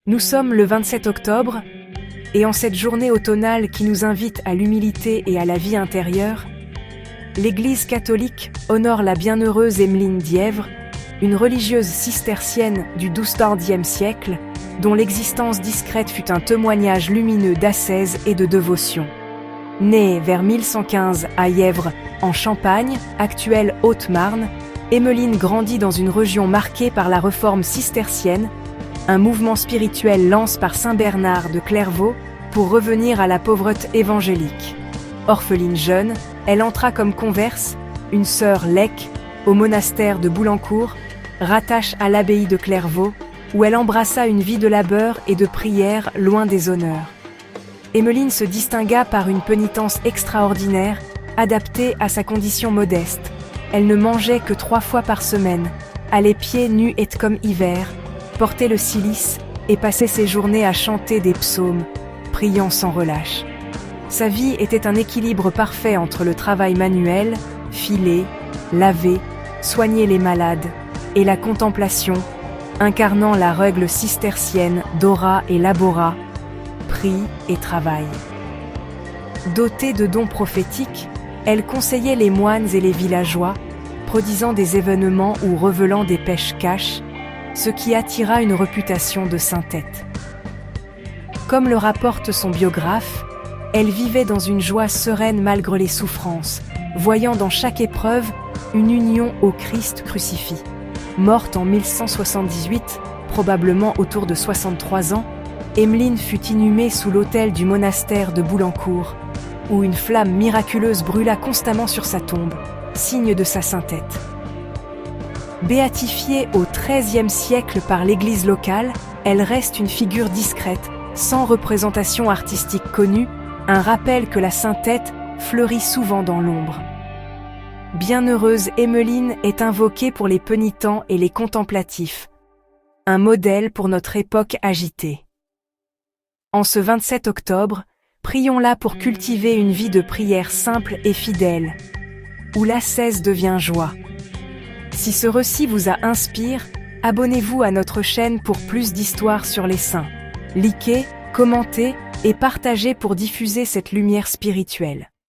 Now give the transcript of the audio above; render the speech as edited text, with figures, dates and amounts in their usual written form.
Nous sommes le 27 octobre, et en cette journée automnale qui nous invite à l'humilité et à la vie intérieure, l'Église catholique honore la bienheureuse Emmeline Dièvre, une religieuse cistercienne du XIIe siècle, dont l'existence discrète fut un témoignage lumineux d'ascèse et de dévotion. Née vers 1115 à Yèvre, en Champagne, actuelle Haute-Marne, Emmeline grandit dans une région marquée par la réforme cistercienne, un mouvement spirituel lancé par saint Bernard de Clairvaux pour revenir à la pauvreté évangélique. Orpheline jeune, elle entra comme converse, une sœur Lec, au monastère de Boulancourt, rattache à l'abbaye de Clairvaux, où elle embrassa une vie de labeur et de prière loin des honneurs. Emmeline se distingua par une pénitence extraordinaire, adaptée à sa condition modeste. Elle ne mangeait que 3 fois par semaine, allait pieds nus et comme hiver, portait le cilice et passait ses journées à chanter des psaumes, priant sans relâche. Sa vie était un équilibre parfait entre le travail manuel, filer, laver, soigner les malades, et la contemplation, incarnant la règle cistercienne d'ora et labora, prie et travail. Dotée de dons prophétiques, elle conseillait les moines et les villageois, produisant des événements ou révélant des pêches caches, ce qui attira une réputation de saintette. Comme le rapporte son biographe, elle vivait dans une joie sereine malgré les souffrances, voyant dans chaque épreuve une union au Christ crucifié. Morte en 1178, probablement autour de 63 ans, Emmeline fut inhumée sous l'autel du monastère de Boulancourt, où une flamme miraculeuse brûla constamment sur sa tombe, signe de sa saintette. Béatifiée au XIIIe siècle par l'Église locale, elle reste une figure discrète, sans représentation artistique connue, un rappel que la saintette fleurit souvent dans l'ombre. Bienheureuse Emmeline est invoquée pour les pénitents et les contemplatifs, un modèle pour notre époque agitée. En ce 27 octobre, prions-la pour cultiver une vie de prière simple et fidèle, où l'ascèse devient joie. Si ce récit vous a inspiré, abonnez-vous à notre chaîne pour plus d'histoires sur les saints. Likez, commentez et partagez pour diffuser cette lumière spirituelle.